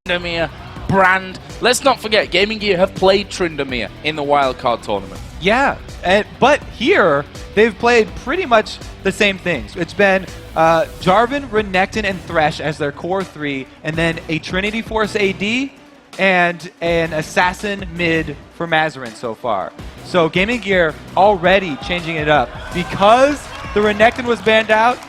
Tryndamere brand. Let's not forget, Gaming Gear have played Tryndamere in the wildcard tournament. Yeah, but here they've played pretty much the same things. It's been Jarvan, Renekton, and Thresh as their core three, and then a Trinity Force AD and an Assassin mid for Mazarin so far. So Gaming Gear already changing it up. Because the Renekton was banned out,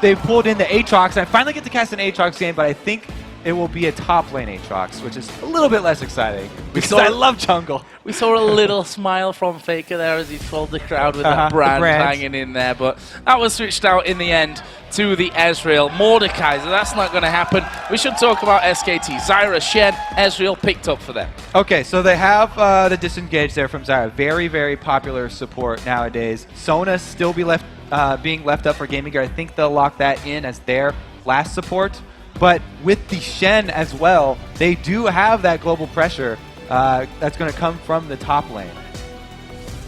they pulled in the Aatrox. I finally get to cast an Aatrox game, but I think it will be a top lane Aatrox, which is a little bit less exciting because I love jungle. We saw a little smile from Faker there as he trolled the crowd with that brand hanging in there, but that was switched out in the end to the Ezreal. Mordekaiser, that's not going to happen. We should talk about SKT. Zyra, Shen, Ezreal picked up for them. Okay, so they have the disengage there from Zyra. Very, very popular support nowadays. Sona still being left up for Gaming Gear. I think they'll lock that in as their last support. But with the Shen as well, they do have that global pressure that's going to come from the top lane.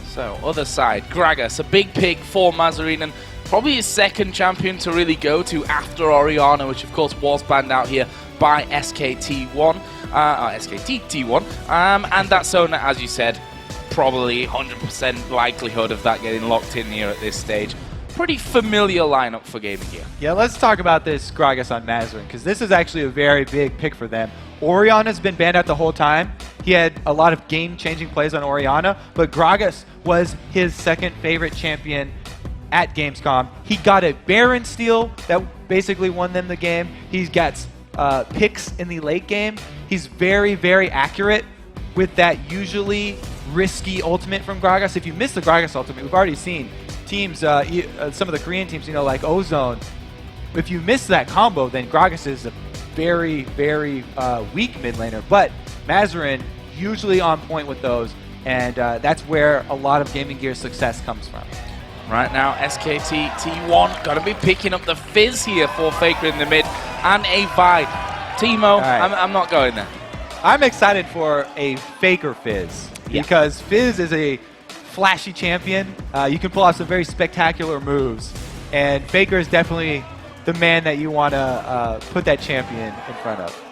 So, other side, Gragas, a big pick for Mazarin, and probably his second champion to really go to after Orianna, which of course was banned out here by SKT1, and that Sona, as you said, probably 100% likelihood of that getting locked in here at this stage. Pretty familiar lineup for Gaming Gear. Yeah, let's talk about this Gragas on Mazarin, because this is actually a very big pick for them. Orianna's been banned out the whole time. He had a lot of game-changing plays on Orianna, but Gragas was his second favorite champion at Gamescom. He got a Baron steal that basically won them the game. He's got picks in the late game. He's very, very accurate with that usually risky ultimate from Gragas. If you miss the Gragas ultimate, we've already seen teams, some of the Korean teams, like Ozone, if you miss that combo, then Gragas is a very, very weak mid laner. But Mazarin usually on point with those, and that's where a lot of Gaming Gear's success comes from. Right now, SKT T1 got to be picking up the Fizz here for Faker in the mid, and a Vi. Teemo, right. I'm not going there. I'm excited for a Faker Fizz, because Fizz is a flashy champion. You can pull off some very spectacular moves, and Faker is definitely the man that you want to put that champion in front of.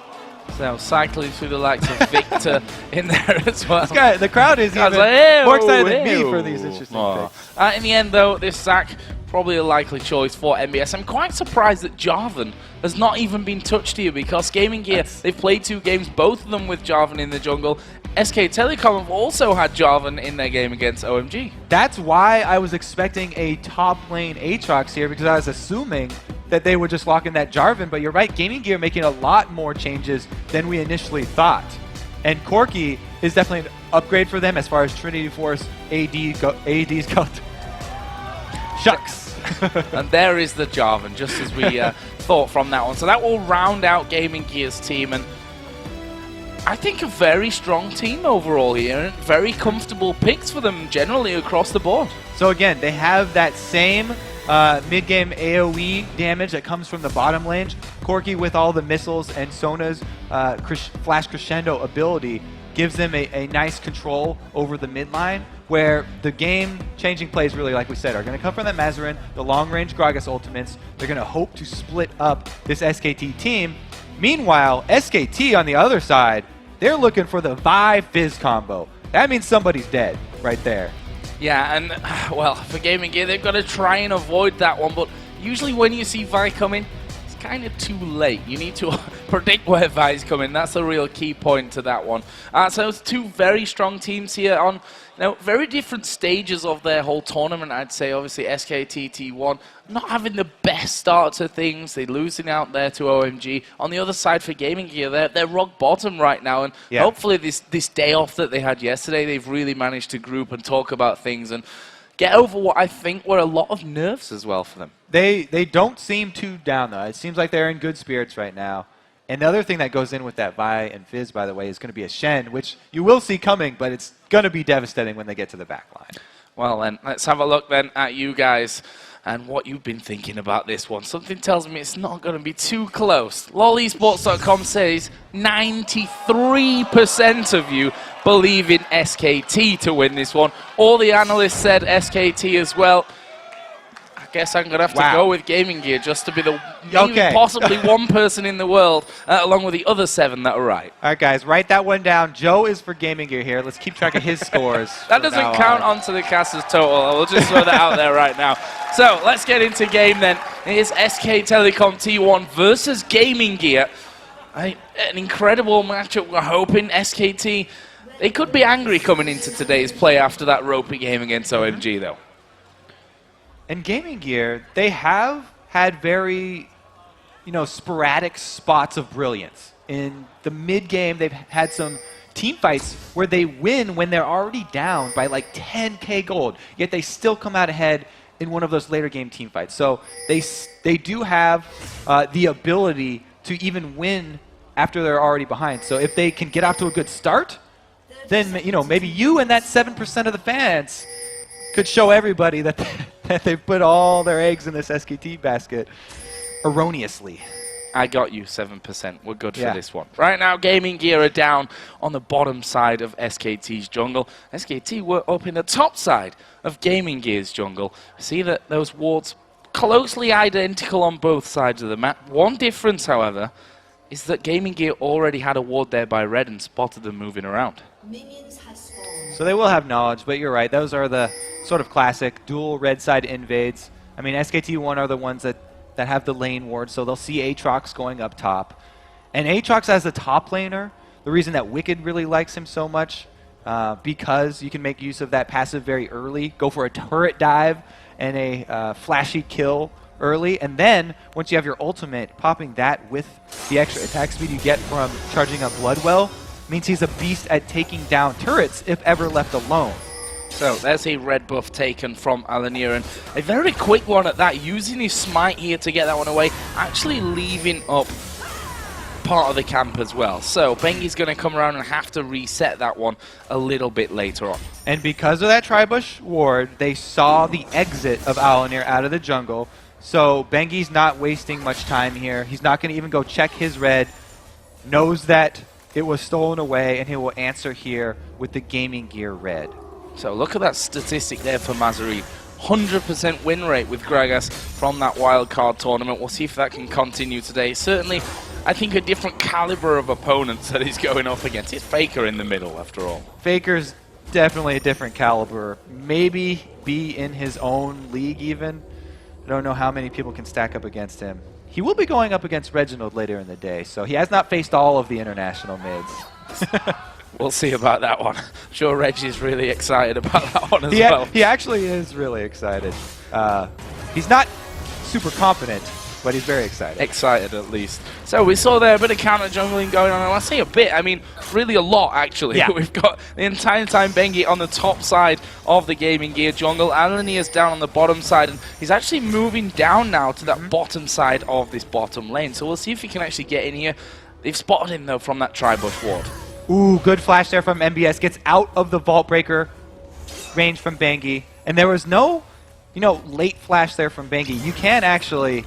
So cycling through the likes of Victor in there as well. This guy, the crowd is even more excited than me for these interesting picks. In the end, though, this Zac probably a likely choice for MBS. I'm quite surprised that Jarvan has not even been touched here, because Gaming Gear, they've played 2 games, both of them with Jarvan in the jungle. SK Telecom have also had Jarvan in their game against OMG. That's why I was expecting a top lane Aatrox here, because I was assuming that they would just lock in that Jarvan, but you're right, Gaming Gear making a lot more changes than we initially thought. And Corki is definitely an upgrade for them as far as Trinity Force ADs go. Shucks. And there is the Jarvan, just as we thought from that one. So that will round out Gaming Gear's team, and I think a very strong team overall here, and very comfortable picks for them generally across the board. So again, they have that same mid-game AoE damage that comes from the bottom lane. Corki with all the missiles and Sona's Flash Crescendo ability gives them a nice control over the mid line, where the game-changing plays, really, like we said, are going to come from that Mazarin, the long-range Gragas ultimates. They're going to hope to split up this SKT team. Meanwhile, SKT on the other side, they're looking for the Vi Fizz combo. That means somebody's dead right there. Yeah, and, well, for Gaming Gear, they've got to try and avoid that one, but usually when you see Vi coming, it's kind of too late. You need to predict where Vi's coming. That's a real key point to that one. So it's 2 very strong teams here on very different stages of their whole tournament, I'd say. Obviously, SKT T1 not having the best start to things. They're losing out there to OMG. On the other side for Gaming Gear, they're rock bottom right now, and hopefully this day off that they had yesterday, they've really managed to group and talk about things and get over what I think were a lot of nerves as well for them. They don't seem too down, though. It seems like they're in good spirits right now. And the other thing that goes in with that Vi and Fizz, by the way, is going to be a Shen, which you will see coming, but it's going to be devastating when they get to the back line. Well, then, let's have a look then at you guys and what you've been thinking about this one. Something tells me it's not going to be too close. LolEsports.com says 93% of you believe in SKT to win this one. All the analysts said SKT as well. guess I'm going to have to go with Gaming Gear just to be the maybe Okay. possibly one person in the world, along with the other 7 that are right. All right, guys, write that one down. Joe is for Gaming Gear here. Let's keep track of his scores. That doesn't count onto the caster's total. I will just throw that out there right now. So let's get into game then. It is SK Telecom T1 versus Gaming Gear. An incredible matchup. We're hoping SKT, they could be angry coming into today's play after that ropey game against OMG, though. And Gaming Gear, they have had very, sporadic spots of brilliance. In the mid-game, they've had some team fights where they win when they're already down by like 10k gold, yet they still come out ahead in one of those later game team fights. So they do have the ability to even win after they're already behind. So if they can get off to a good start, then maybe you and that 7% of the fans could show everybody that they've put all their eggs in this SKT basket erroneously. I got you, 7%. We're good for this one. Right now, Gaming Gear are down on the bottom side of SKT's jungle. SKT were up in the top side of Gaming Gear's jungle. See that those wards closely identical on both sides of the map. One difference, however, is that Gaming Gear already had a ward there by red and spotted them moving around. So they will have knowledge, but you're right. Those are the sort of classic dual red side invades. I mean, SKT1 are the ones that have the lane ward, so they'll see Aatrox going up top. And Aatrox as the top laner, the reason that Wicked really likes him so much, because you can make use of that passive very early, go for a turret dive and a flashy kill early, and then once you have your ultimate, popping that with the extra attack speed you get from charging up Bloodwell means he's a beast at taking down turrets if ever left alone. So there's a red buff taken from Alanir, and a very quick one at that, using his smite here to get that one away, actually leaving up part of the camp as well. So Bengi's going to come around and have to reset that one a little bit later on. And because of that Tribush ward, they saw the exit of Alanir out of the jungle. So Bengi's not wasting much time here. He's not going to even go check his red, knows that it was stolen away, and he will answer here with the Gaming Gear red. So look at that statistic there for Mazarine. 100% win rate with Gragas from that wildcard tournament. We'll see if that can continue today. Certainly, I think a different caliber of opponents that he's going up against. It's Faker in the middle, after all. Faker's definitely a different caliber. Maybe be in his own league even. I don't know how many people can stack up against him. He will be going up against Reginald later in the day, so he has not faced all of the international mids. We'll see about that one. I'm sure Reggie's really excited about that one as well. He actually is really excited. He's not super confident, but he's very excited. Excited, at least. So we saw there a bit of counter jungling going on, and I say a bit, I mean really a lot, actually. Yeah. We've got the entire time Bengi on the top side of the Gaming Gear jungle. Alanir's down on the bottom side, and he's actually moving down now to that bottom side of this bottom lane. So we'll see if he can actually get in here. They've spotted him, though, from that Tribush ward. Ooh, good flash there from MBS. Gets out of the Vault Breaker range from Bengi. And there was no, late flash there from Bengi. You can actually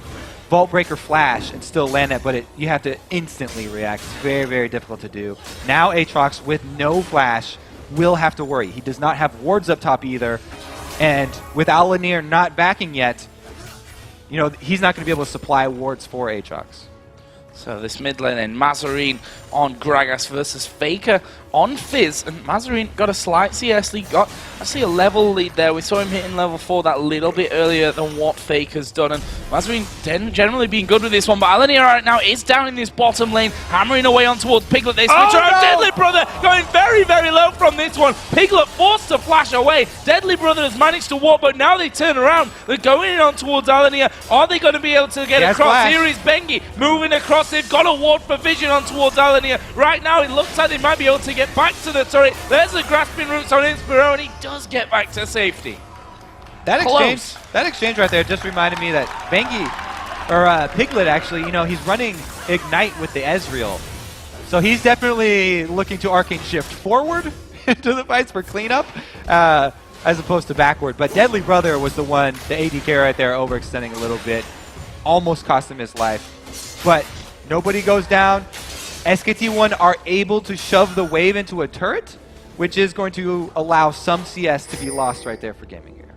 Vault Breaker flash and still land that, but you have to instantly react. It's very, very difficult to do. Now Aatrox, with no flash, will have to worry. He does not have wards up top either. And with Alanir not backing yet, he's not going to be able to supply wards for Aatrox. So this mid lane then, Mazarine on Gragas versus Faker on Fizz, and Mazarine got a slight CS lead, got actually a level lead there. We saw him hitting level 4 that little bit earlier than what Faker's done, and Mazarine generally being good with this one, but Alanir right now is down in this bottom lane, hammering away on towards Piglet. They switch around. No! Deadly Brother going very, very low from this one. Piglet forced to flash away. Deadly Brother has managed to walk, but now they turn around. They're going in on towards Alanir. Are they going to be able to get across? Flash. Here is Bengi moving across. They've got a ward for Vision on towards Alanir. Right now, it looks like they might be able to get back to the turret. There's the grasping roots on Inspiro, and he does get back to safety. That exchange right there just reminded me that Bengi, or Piglet actually, he's running Ignite with the Ezreal. So he's definitely looking to Arcane Shift forward into the fights for cleanup, as opposed to backward. But Deadly Brother was the one, the ADK right there, overextending a little bit. Almost cost him his life. But nobody goes down. SKT1 are able to shove the wave into a turret, which is going to allow some CS to be lost right there for Gaming Gear.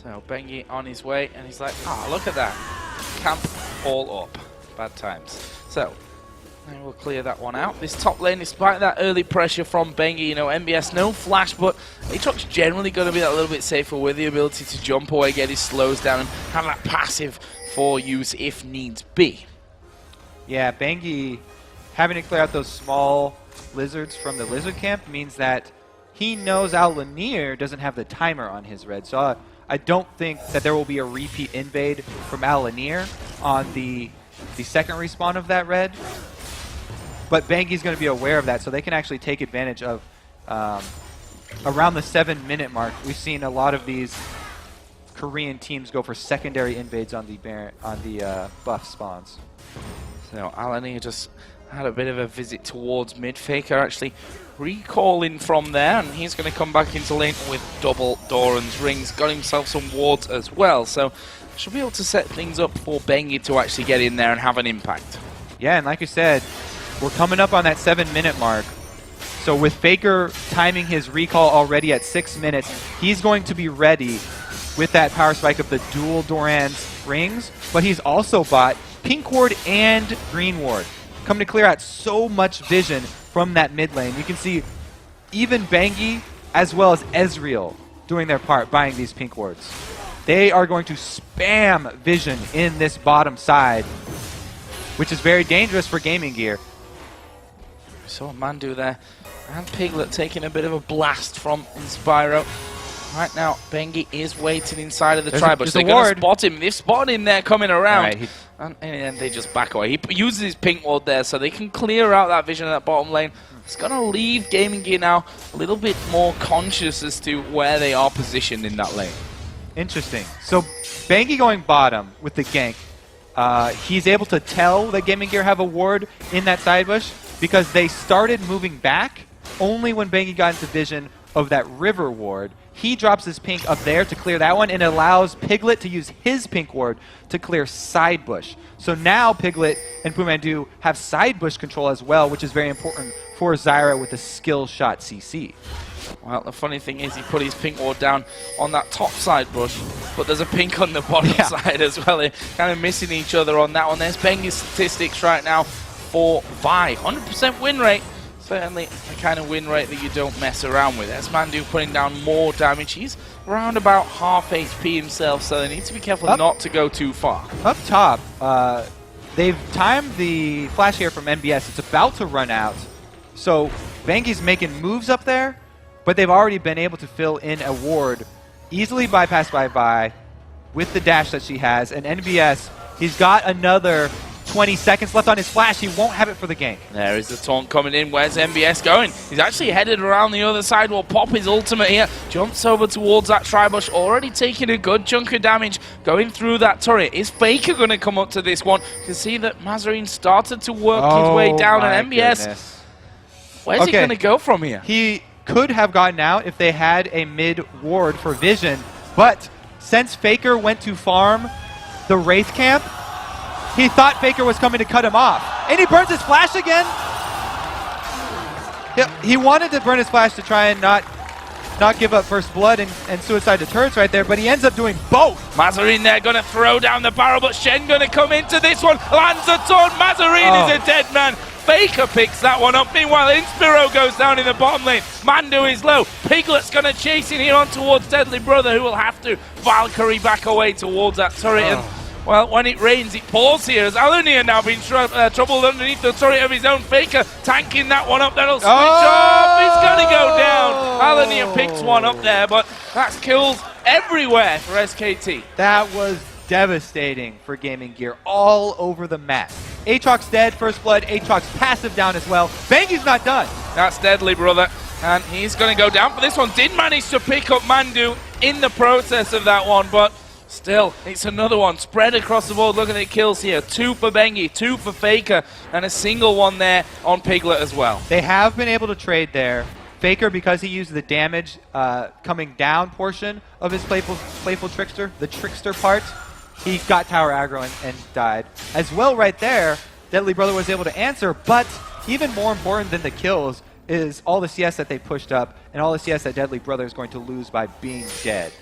So Bengi on his way, and he's like, ah, look at that. Camp all up. Bad times. So, and we'll clear that one out. This top lane, despite that early pressure from Bengi, you know, MBS, no flash, but Aatrox's generally going to be that little bit safer with the ability to jump away, get his slows down, and have that passive for use if needs be. Yeah, Bengi having to clear out those small lizards from the lizard camp means that he knows Lanier doesn't have the timer on his red. So I don't think that there will be a repeat invade from Lanier on the second respawn of that red. But Bengi's going to be aware of that, so they can actually take advantage of around the 7-minute mark. We've seen a lot of these Korean teams go for secondary invades on the buff spawns. So Lanier just had a bit of a visit towards mid. Faker actually recalling from there, and he's going to come back into lane with double Doran's rings. Got himself some wards as well, so should be able to set things up for Bengi to actually get in there and have an impact. Yeah, and like you said, we're coming up on that 7-minute mark. So with Faker timing his recall already at 6 minutes, he's going to be ready with that power spike of the dual Doran's rings, but he's also bought pink ward and green ward, coming to clear out so much vision from that mid lane. You can see even Bengi as well as Ezreal doing their part, buying these pink wards. They are going to spam vision in this bottom side, which is very dangerous for GamingGear. We saw Mandu there, and Piglet taking a bit of a blast from Inspiro. Right now, Bengi is waiting inside of the tri-bush. They're going to spot him. They've spotted him there coming around. Right, and then they just back away. He uses his pink ward there so they can clear out that vision in that bottom lane. It's going to leave GamingGear now a little bit more conscious as to where they are positioned in that lane. Interesting. So Bengi going bottom with the gank. He's able to tell that GamingGear have a ward in that side bush because they started moving back only when Bengi got into vision of that river ward. He drops his pink up there to clear that one, and it allows Piglet to use his pink ward to clear side bush. So now Piglet and Pumandu have side bush control as well, which is very important for Zyra with a skill shot CC. Well, the funny thing is he put his pink ward down on that top side bush, but there's a pink on the bottom side as well. They're kind of missing each other on that one. There's Bengi's statistics right now for Vi. 100% win rate. Certainly the kind of win rate that you don't mess around with. As Mandu putting down more damage. He's around about half HP himself, so they need to be careful not to go too far. Up top, they've timed the flash here from MBS. It's about to run out. So Bengi's making moves up there, but they've already been able to fill in a ward easily bypassed by Vi with the dash that she has. And NBS, he's got another 20 seconds left on his flash. He won't have it for the gank. There is the taunt coming in. Where's MBS going? He's actually headed around the other side. Will pop his ultimate here. Jumps over towards that tri-bush. Already taking a good chunk of damage. Going through that turret. Is Faker going to come up to this one? You can see that Mazarine started to work his way down. And MBS, where's he going to go from here? He could have gotten out if they had a mid ward for vision. But since Faker went to farm the Wraith camp, he thought Faker was coming to cut him off. And he burns his flash again. He wanted to burn his flash to try and not give up first blood and suicide to turrets right there, but he ends up doing both. Mazarine there going to throw down the barrel, but Shen going to come into this one. Lands a taunt. Mazarine is a dead man. Faker picks that one up. Meanwhile, Inspiro goes down in the bottom lane. Mandu is low. Piglet's going to chase in here on towards Deadly Brother, who will have to Valkyrie back away towards that turret. And, well, when it rains, it pours here. As Alania now being troubled underneath the turret of his own. Faker tanking that one up. That'll switch off. It's going to go down. Alania picks one up there, but that's kills everywhere for SKT. That was devastating for GamingGear all over the map. Aatrox dead, first blood. Aatrox passive down as well. Bengi's not done. That's Deadly Brother, and he's going to go down for this one. Did manage to pick up Mandu in the process of that one, but still, it's another one spread across the board. Look at the kills here. 2 for Bengi, 2 for Faker, and a single one there on Piglet as well. They have been able to trade there. Faker, because he used the damage coming down portion of his playful trickster, the trickster part, he got tower aggro and died. As well right there, Deadly Brother was able to answer, but even more important than the kills is all the CS that they pushed up and all the CS that Deadly Brother is going to lose by being dead.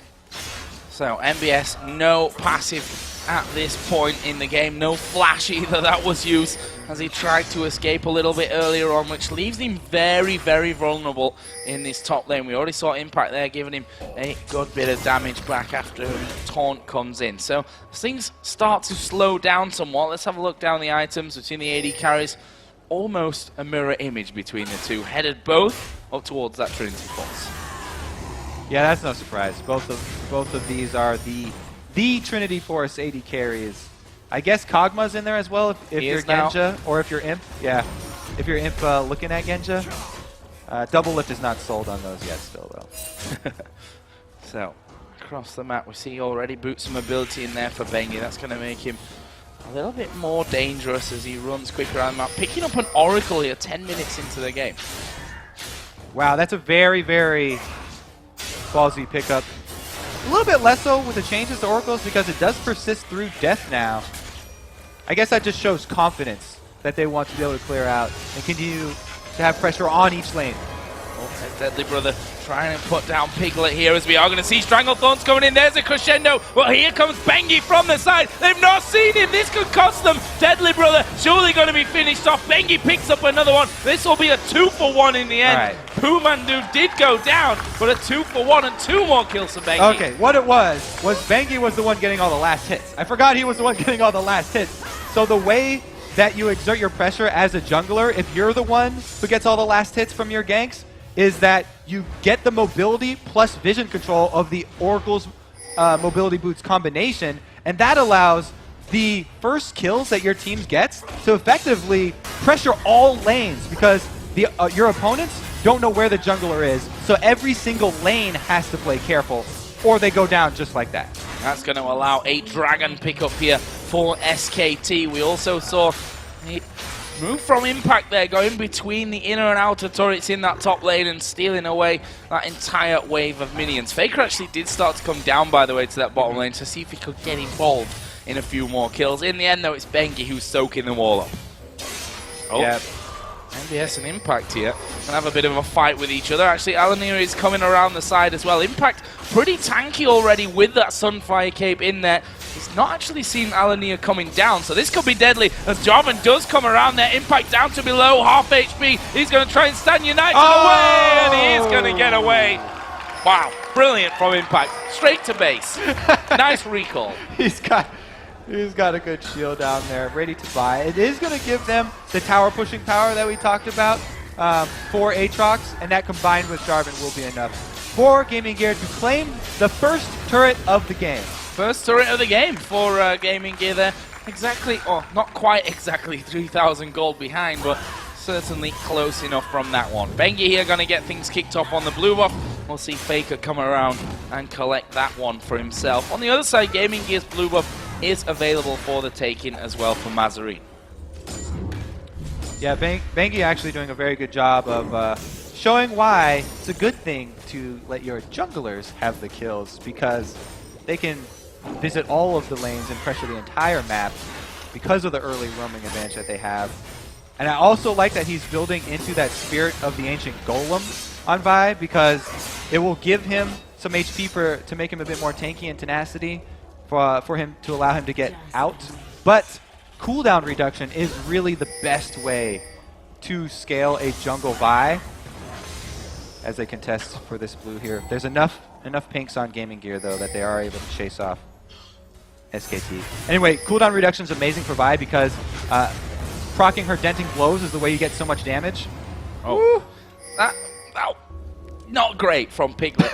So MBS, no passive at this point in the game. No flash either that was used as he tried to escape a little bit earlier on, which leaves him very, very vulnerable in this top lane. We already saw Impact there giving him a good bit of damage back after Taunt comes in. So things start to slow down somewhat. Let's have a look down the items between the AD carries. Almost a mirror image between the two, headed both up towards that Trinity Force. Yeah, that's no surprise. Both of these are the Trinity Force AD carries. I guess Kog'Maw's in there as well if you're Genja or if you're Imp. Yeah, if you're Imp looking at Genja. Double Lift is not sold on those yet still, though. So, across the map we see already boots some ability in there for Bengi. That's going to make him a little bit more dangerous as he runs quicker around the map. Picking up an Oracle here 10 minutes into the game. Wow, that's a very, very ballsy pickup. A little bit less so with the changes to Oracles because it does persist through death now. I guess that just shows confidence that they want to be able to clear out and continue to have pressure on each lane. Oh, Deadly Brother trying to put down Piglet here as we are going to see Stranglethorns coming in. There's a crescendo. Well, here comes Bengi from the side. They've not seen him. This could cost them. Deadly Brother surely going to be finished off. Bengi picks up another one. This will be a 2-for-1 in the end. Right. Pumandu did go down, but a 2-for-1 and 2 more kills for Bengi. Okay, what it was Bengi was the one getting all the last hits. I forgot he was the one getting all the last hits. So the way that you exert your pressure as a jungler, if you're the one who gets all the last hits from your ganks, is that you get the mobility plus vision control of the Oracle's mobility boots combination, and that allows the first kills that your team gets to effectively pressure all lanes because your opponents don't know where the jungler is, so every single lane has to play careful or they go down just like that. That's going to allow a Dragon pickup here for SKT. We also saw a move from Impact there, going between the inner and outer turrets in that top lane and stealing away that entire wave of minions. Faker actually did start to come down, by the way, to that bottom lane to see if he could get involved in a few more kills. In the end, though, it's Bengi who's soaking them all up. Oh, yeah. MBS and Impact here gonna have a bit of a fight with each other. Actually, Alanir is coming around the side as well. Impact pretty tanky already with that Sunfire Cape in there. He's not actually seen Alanir coming down, so this could be deadly as Jarvan does come around there. Impact down to below half HP. He's going to try and stand United away, and he is going to get away. Wow, brilliant from Impact. Straight to base. Nice recall. He's got a good shield down there, ready to buy. It is going to give them the tower pushing power that we talked about for Aatrox, and that combined with Jarvan will be enough for Gaming Gear to claim the first turret of the game. First turret of the game for Gaming Gear there. Exactly, or not quite exactly 3,000 gold behind, but certainly close enough from that one. Bengi here going to get things kicked off on the blue buff. We'll see Faker come around and collect that one for himself. On the other side, Gaming Gear's blue buff is available for the taking as well for Mazarine. Yeah, Bengi actually doing a very good job of showing why it's a good thing to let your junglers have the kills, because they can visit all of the lanes and pressure the entire map because of the early roaming advantage that they have. And I also like that he's building into that spirit of the ancient golem on Vi, because it will give him some HP to make him a bit more tanky and tenacity for him to allow him to get out. But cooldown reduction is really the best way to scale a jungle Vi as they contest for this blue here. There's enough pinks on Gaming Gear, though, that they are able to chase off SKT. Anyway, cooldown reduction is amazing for Vi because proccing her denting blows is the way you get so much damage. Oh, not great from Piglet,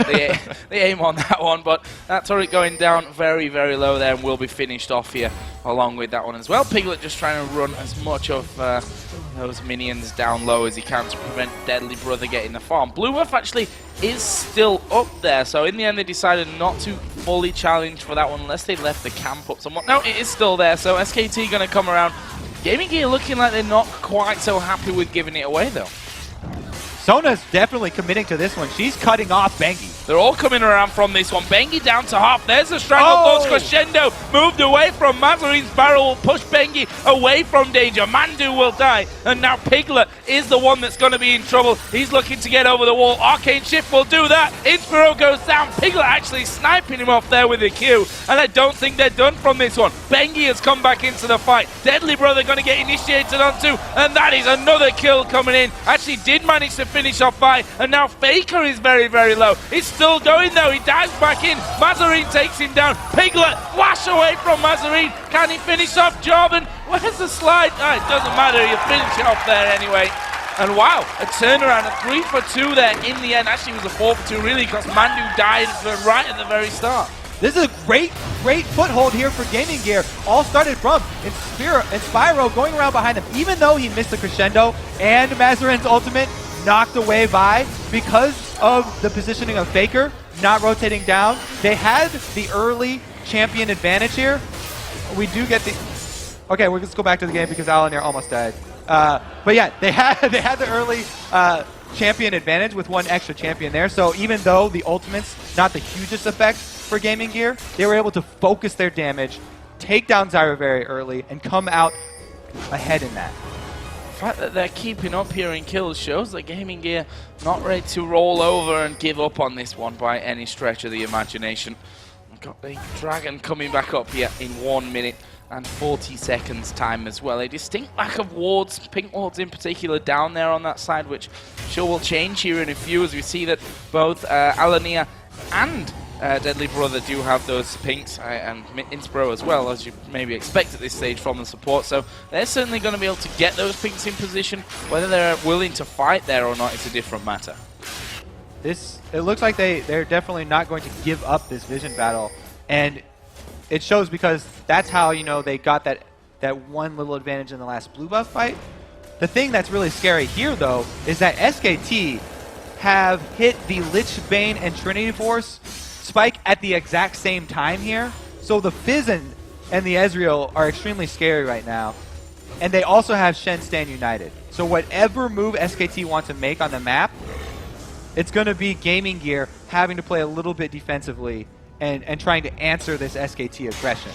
the aim on that one, but that turret going down very, very low there and will be finished off here along with that one as well. Piglet just trying to run as much of those minions down low as he can to prevent Deadly Brother getting the farm. Blue buff actually is still up there, so in the end they decided not to fully challenge for that one unless they left the camp up somewhat. No, it is still there, so SKT going to come around. Gaming Gear looking like they're not quite so happy with giving it away, though. Sona's definitely committing to this one. She's cutting off Bengi. They're all coming around from this one. Bengi down to half. There's a Stranglethorns crescendo. Moved away from Mazarine's barrel. Will push Bengi away from danger. Mandu will die. And now Piglet is the one that's going to be in trouble. He's looking to get over the wall. Arcane Shift will do that. Inspiro goes down. Piglet actually sniping him off there with the Q. And I don't think they're done from this one. Bengi has come back into the fight. Deadly Brother going to get initiated onto. And that is another kill coming in. Actually did manage to finish off by. And now Faker is very, very low. He's still going though. He dives back in. Mazarine takes him down. Piglet flash away from Mazarine. Can he finish off Jordan? Where's the slide? Oh, it doesn't matter. You finish it off there anyway. And wow, a turnaround, a 3 for 2 there in the end. Actually, it was a 4 for 2 really because Mandu died right at the very start. This is a great foothold here for Gaming Gear. All started from Inspiro going around behind him, even though he missed the crescendo and Mazarine's ultimate knocked away by because of the positioning of Faker not rotating down. They had the early champion advantage here. We do get the... Okay, we'll just go back to the game because Alanir almost died. But yeah, they had the early champion advantage with one extra champion there. So even though the ultimate's not the hugest effect for Gaming Gear, they were able to focus their damage, take down Zyra very early, and come out ahead in that. The fact that they're keeping up here in kills shows that Gaming Gear not ready to roll over and give up on this one by any stretch of the imagination. We've got the Dragon coming back up here in 1 minute and 40 seconds time as well. A distinct lack of wards, pink wards in particular, down there on that side, which sure will change here in a few as we see that both Alanir and Deadly Brother do have those pinks, and Inspiro as well, as you maybe expect at this stage from the support. So they're certainly going to be able to get those pinks in position. Whether they're willing to fight there or not is a different matter. It looks like they're definitely not going to give up this vision battle, and it shows because that's how, you know, they got that one little advantage in the last blue buff fight. The thing that's really scary here, though, is that SKT have hit the Lich Bane and Trinity Force spike at the exact same time here. So the Fizz and the Ezreal are extremely scary right now. And they also have Shen stand united. So whatever move SKT want to make on the map, it's going to be Gaming Gear having to play a little bit defensively and trying to answer this SKT aggression.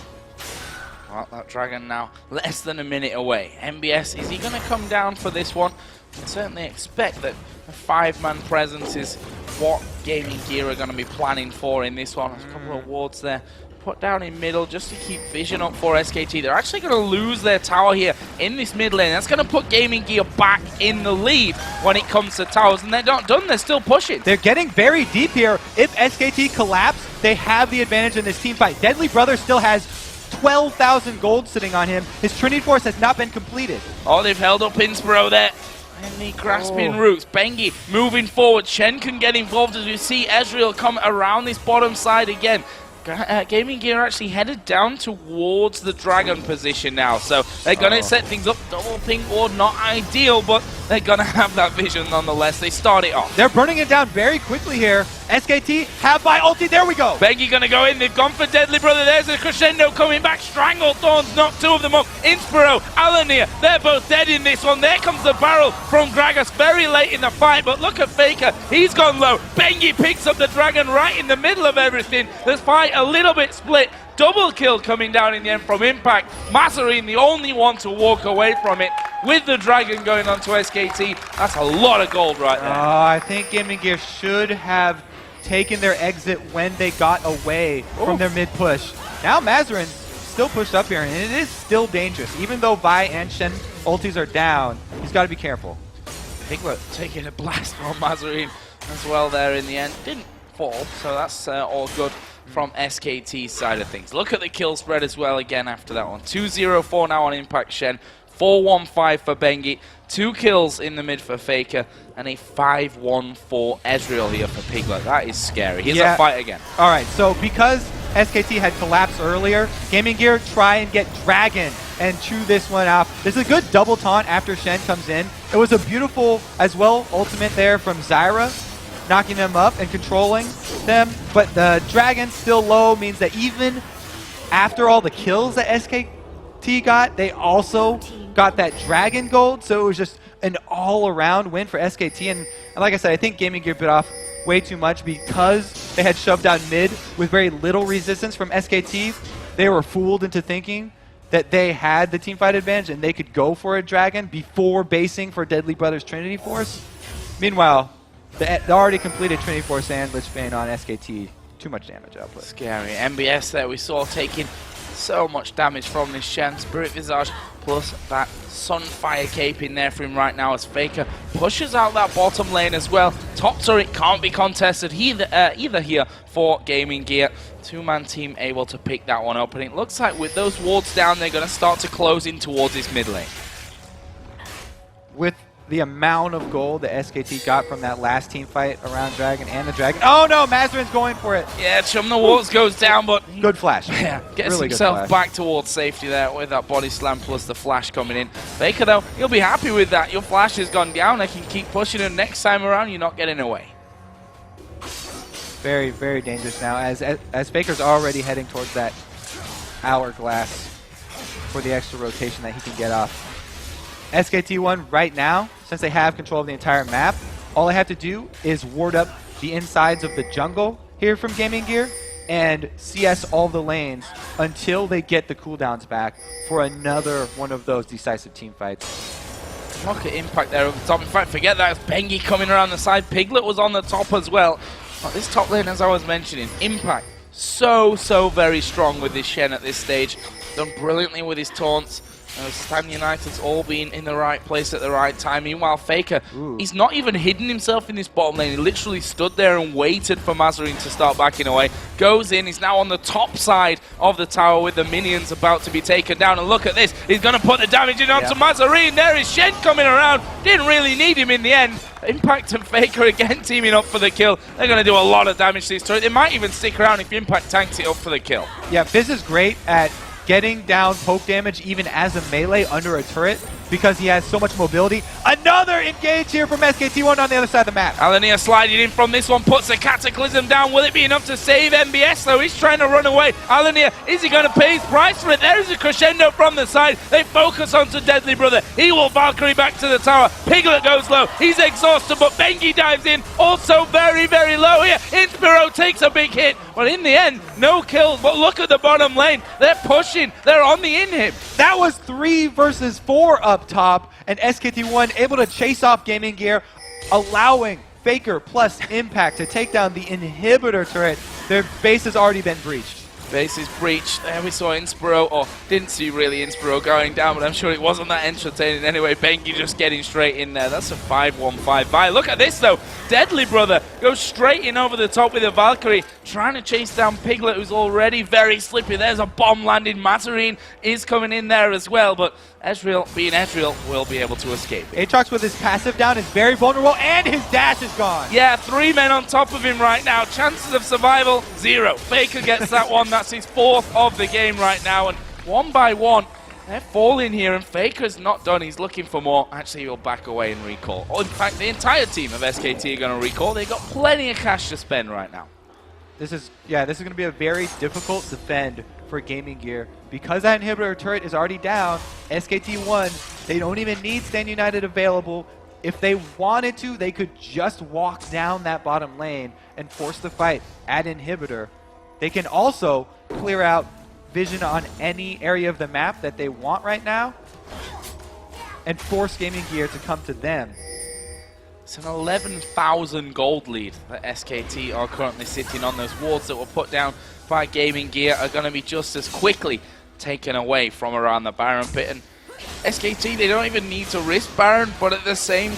Well, that Dragon now less than a minute away. MBS, is he going to come down for this one? I can certainly expect that a 5-man presence is what Gaming Gear are going to be planning for in this one. There's a couple of wards there put down in middle just to keep vision up for SKT. They're actually going to lose their tower here in this mid lane. That's going to put Gaming Gear back in the lead when it comes to towers, and they're not done. They're still pushing. They're getting very deep here. If SKT collapse, they have the advantage in this team fight. Deadly Brother still has 12,000 gold sitting on him. His Trinity Force has not been completed. Oh, they've held up Inspiro there. And the grasping roots. Bengi moving forward. Shen can get involved as we see Ezreal come around this bottom side again. Gaming Gear actually headed down towards the Dragon position now, so they're going to set things up. Double ping ward, not ideal, but they're going to have that vision nonetheless. They start it off. They're burning it down very quickly here. SKT have by ulti. There we go. Bengi going to go in. They've gone for Deadly Brother. There's a crescendo coming back. Stranglethorns knocked 2 of them up. Inspiro, Alanir, they're both dead in this one. There comes the barrel from Gragas very late in the fight, but look at Faker. He's gone low. Bengi picks up the Dragon right in the middle of everything. This fight a little bit split. Double kill coming down in the end from Impact. Mazarine the only one to walk away from it with the Dragon going on to SKT. That's a lot of gold right there. I think Gaming Gear should have taken their exit when they got away from their mid push. Now Mazarine's still pushed up here, and it is still dangerous. Even though Vi and Shen ultis are down, he's got to be careful. Piglet taking a blast from Mazarine as well there in the end. Didn't fall, so that's all good from SKT's side of things. Look at the kill spread as well again after that one. 2-0-4 now on Impact Shen. 4-1-5 for Bengi. 2 kills in the mid for Faker. And a 5-1-4 Ezreal here for Piglet. That is scary. Here's a fight again. All right, so because SKT had collapsed earlier, Gaming Gear try and get Dragon and chew this one off. There's a good double taunt after Shen comes in. It was a beautiful, as well, ultimate there from Zyra, knocking them up and controlling them. But the Dragon still low means that even after all the kills that SKT got, they also got that Dragon gold. So it was just an all-around win for SKT. And And like I said, I think Gaming Gear bit off way too much because they had shoved out mid with very little resistance from SKT. They were fooled into thinking that they had the teamfight advantage and they could go for a dragon before basing for Deadly Brothers Trinity Force. Meanwhile, the already completed Trinity Force and Lich Bane on SKT, too much damage output. Scary. MBS there we saw taking so much damage from this Shen. Spirit Visage plus that Sunfire Cape in there for him right now as Faker pushes out that bottom lane as well. Top turret can't be contested either here for Gaming Gear. Two-man team able to pick that one up, and it looks like with those wards down, they're going to start to close in towards this mid lane. With the amount of gold that SKT got from that last team fight around Dragon and the Dragon. Oh no, Mazarin's going for it. Yeah, Chum the Wards goes down, but good flash. Yeah, gets really himself back towards safety there with that body slam plus the flash coming in. Faker though, he'll be happy with that. Your flash has gone down. I can keep pushing him next time around. You're not getting away. Very, very dangerous now as Faker's already heading towards that hourglass for the extra rotation that he can get off. SKT1 right now, since they have control of the entire map, all I have to do is ward up the insides of the jungle here from Gaming Gear and CS all the lanes until they get the cooldowns back for another one of those decisive team fights. Look at Impact there over the top. In fact, forget that. It's Bengi coming around the side. Piglet was on the top as well. But this top lane, as I was mentioning, Impact so very strong with this Shen at this stage. Done brilliantly with his taunts. Stan United's all been in the right place at the right time. Meanwhile, Faker, he's not even hidden himself in this bottom lane. He literally stood there and waited for Mazarin to start backing away. Goes in, he's now on the top side of the tower with the minions about to be taken down. And look at this, he's going to put the damage in onto Mazarin. There is Shen coming around. Didn't really need him in the end. Impact and Faker again teaming up for the kill. They're going to do a lot of damage to this turret. They might even stick around if Impact tanks it up for the kill. Yeah, Fizz is great at getting down poke damage even as a melee under a turret because he has so much mobility. Another engage here from SKT1 on the other side of the map. Alania sliding in from this one, puts a Cataclysm down. Will it be enough to save MBS though? He's trying to run away. Alania, is he going to pay his price for it? There's a crescendo from the side. They focus onto Deadly Brother. He will Valkyrie back to the tower. Piglet goes low. He's exhausted, but Bengi dives in. Also very low here. Inspiro takes a big hit, but in the end, no kills. But look at the bottom lane. They're pushing. They're on the inhib. That was 3 versus 4 up top, and SKT1 able to chase off Gaming Gear, allowing Faker plus Impact to take down the inhibitor turret. Their base has already been breached. Base is breached. There we saw Inspiro, or didn't see really Inspiro going down, but I'm sure it wasn't that entertaining anyway. Bengi just getting straight in there. That's a 5-1-5 buy. Look at this though. Deadly Brother goes straight in over the top with a Valkyrie, trying to chase down Piglet, who's already very slippy. There's a bomb landing. Mazarin is coming in there as well, but Ezreal, being Ezreal, will be able to escape. Aatrox with his passive down is very vulnerable, and his dash is gone. Yeah, 3 men on top of him right now. Chances of survival, 0. Faker gets that one. That's his 4th of the game right now, and one by one, they're falling here, and Faker's not done. He's looking for more. Actually, he'll back away and recall. Oh, in fact, the entire team of SKT are going to recall. They've got plenty of cash to spend right now. This is going to be a very difficult defend for Gaming Gear. Because that inhibitor turret is already down, SKT1, they don't even need Stan United available. If they wanted to, they could just walk down that bottom lane and force the fight at inhibitor. They can also clear out vision on any area of the map that they want right now and force Gaming Gear to come to them. It's an 11,000 gold lead that SKT are currently sitting on. Those wards that were put down by Gaming Gear are going to be just as quickly taken away from around the Baron pit. And SKT, they don't even need to risk Baron, but in the same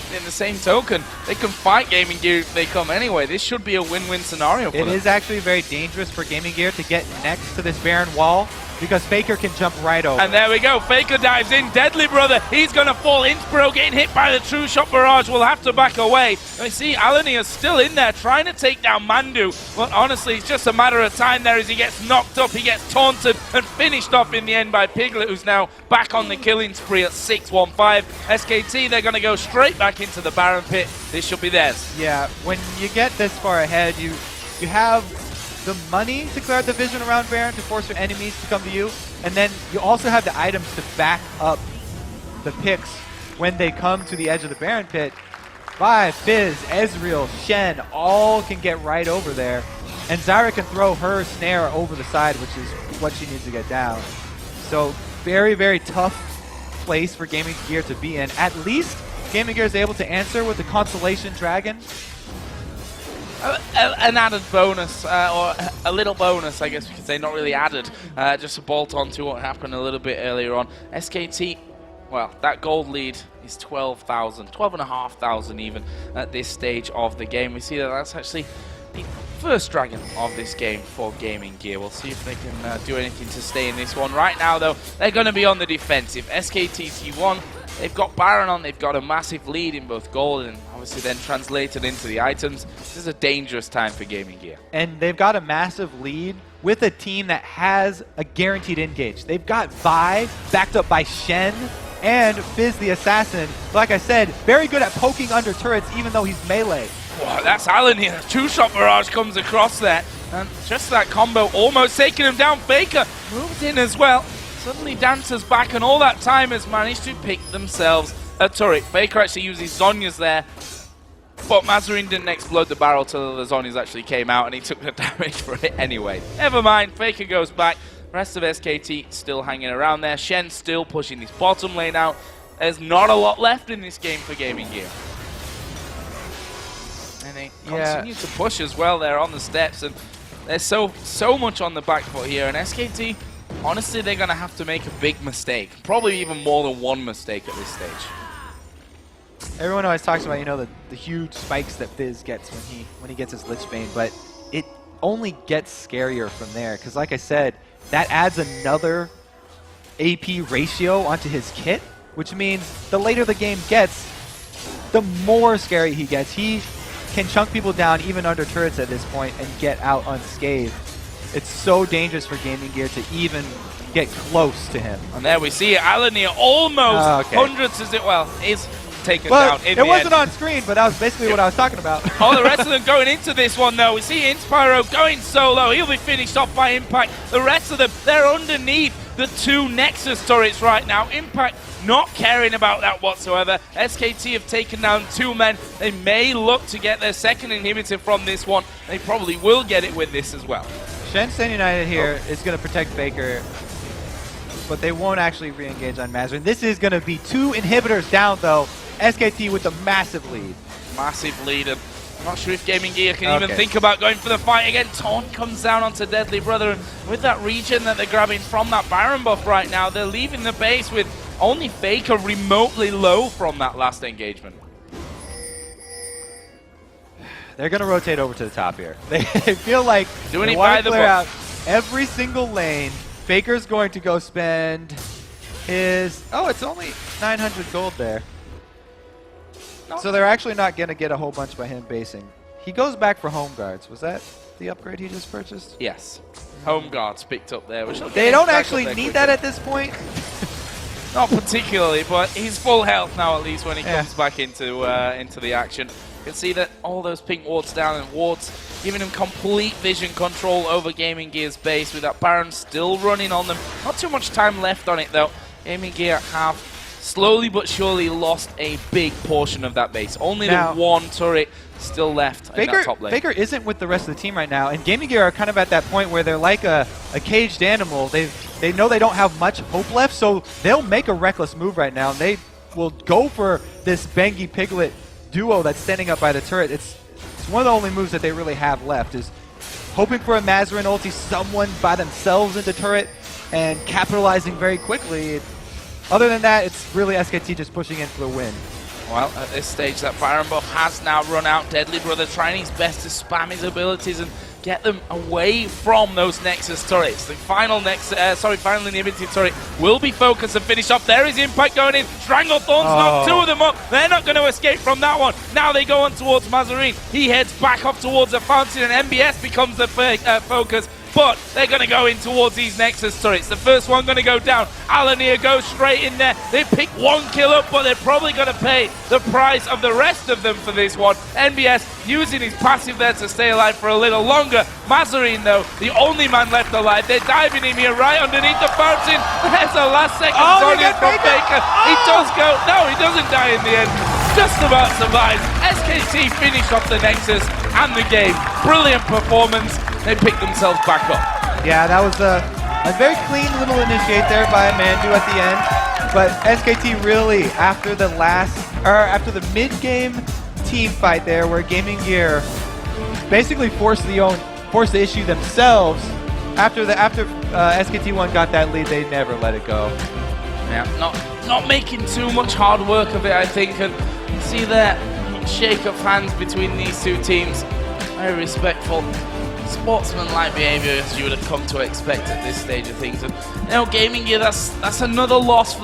token, they can fight Gaming Gear if they come anyway. This should be a win-win scenario for them. It is actually very dangerous for Gaming Gear to get next to this Baron wall because Faker can jump right over. And there we go. Faker dives in. Deadly Brother, he's going to fall. Inspiro getting hit by the True Shot Barrage. Will have to back away. I see Alani is still in there trying to take down Mandu. But honestly, it's just a matter of time there as he gets knocked up. He gets taunted and finished off in the end by Piglet, who's now back on the killing spree at 6-1-5. SKT, they're going to go straight back into the Baron pit. This should be theirs. Yeah, when you get this far ahead, you have the money to clear out the vision around Baron to force your enemies to come to you, and then you also have the items to back up the picks when they come to the edge of the Baron pit. Vi, Fizz, Ezreal, Shen, all can get right over there. And Zyra can throw her snare over the side, which is what she needs to get down. So very, very tough place for Gaming Gear to be in. At least Gaming Gear is able to answer with the Constellation Dragon. An added bonus, or a little bonus, I guess, because they not really added, just a bolt on to what happened a little bit earlier on. SKT, well, that gold lead is 12,000, 12,500 even at this stage of the game. We see that that's actually the first dragon of this game for Gaming Gear. We'll see if they can do anything to stay in this one. Right now, though, they're going to be on the defensive. SKT T1, they've got Baron on, they've got a massive lead in both gold and obviously then translated into the items. This is a dangerous time for Gaming Gear. And they've got a massive lead with a team that has a guaranteed engage. They've got Vi backed up by Shen and Fizz the Assassin. Like I said, very good at poking under turrets even though he's melee. Wow, that's Alan here. Two-shot barrage comes across there. And just that combo almost taking him down. Faker moves in as well. Suddenly Dancer's back and all that time has managed to pick themselves a turret. Faker actually uses Zhonya's there. But Mazarin didn't explode the barrel till the Zhonya's actually came out and he took the damage for it anyway. Never mind, Faker goes back. Rest of SKT still hanging around there. Shen still pushing this bottom lane out. There's not a lot left in this game for Gaming Gear. And they continue to push as well there on the steps, and there's so much on the back foot here. And SKT, honestly, they're going to have to make a big mistake. Probably even more than one mistake at this stage. Everyone always talks about, you know, the huge spikes that Fizz gets when he gets his Lich Bane, but it only gets scarier from there. Because like I said, that adds another AP ratio onto his kit, which means the later the game gets, the more scary he gets. He can chunk people down even under turrets at this point and get out unscathed. It's so dangerous for Gaming Gear to even get close to him. And there we see it. Alanir almost hundreds as it is taken down in the It wasn't end. on screen, but that was basically what I was talking about. All the rest of them going into this one, though. We see Inspyro going solo. He'll be finished off by Impact. The rest of them, they're underneath the two Nexus turrets right now. Impact not caring about that whatsoever. SKT have taken down two men. They may look to get their second inhibitor from this one. They probably will get it with this as well. Shen United here is going to protect Faker, but they won't actually re-engage on Mazarin. This is going to be two inhibitors down, though. SKT with a massive lead. Massive lead. And I'm not sure if Gaming Gear can even think about going for the fight again. Taunt comes down onto Deadly Brother, and with that regen that they're grabbing from that Baron buff right now, they're leaving the base with only Faker remotely low from that last engagement. They're going to rotate over to the top here. They feel like doing they want to clear out every single lane. Faker's going to go spend his... Oh, it's only 900 gold there. No. So they're actually not going to get a whole bunch by him basing. He goes back for Home Guards. Was that the upgrade he just purchased? Yes. Home Guards picked up there. Which they don't actually need that at this point. Not particularly, but he's full health now at least when he comes back into the action. You can see that all those pink wards down and wards giving him complete vision control over Gaming Gear's base with that Baron still running on them. Not too much time left on it though. Gaming Gear have slowly but surely lost a big portion of that base. Only the one turret still left in that top lane. Faker isn't with the rest of the team right now, and Gaming Gear are kind of at that point where they're like a caged animal. They know they don't have much hope left, so they'll make a reckless move right now, and they will go for this Bengi Piglet duo that's standing up by the turret. It's one of the only moves that they really have left, is hoping for a Mazarin ulti, someone by themselves into turret, and capitalizing very quickly. Other than that, it's really SKT just pushing in for the win. Well, at this stage, that Baron buff has now run out. Deadly Brother trying his best to spam his abilities and get them away from those Nexus turrets. The final final inhibited turret will be focused and finished off. There is Impact going in. Stranglethorns knocked two of them up. They're not going to escape from that one. Now they go on towards Mazarin. He heads back up towards the fountain, and MBS becomes the focus. But they're going to go in towards these Nexus turrets. The first one going to go down. Alanir goes straight in there. They pick one kill up, but they're probably going to pay the price of the rest of them for this one. NBS using his passive there to stay alive for a little longer. Mazarin, though, the only man left alive. They're diving him here right underneath the fountain. There's a last second Zhonya's from Faker. He does go. No, he doesn't die in the end. Just about survives. SKT finished off the Nexus and the game. Brilliant performance. They picked themselves back up. Yeah, that was a very clean little initiate there by Mandu at the end. But SKT really, after the mid-game team fight there, where GamingGear basically forced the issue themselves. After SKT1 got that lead, they never let it go. Yeah, not making too much hard work of it, I think, and see that shake of hands between these two teams. Very respectful, sportsman-like behavior as you would have come to expect at this stage of things. And you know, GamingGear, that's another loss for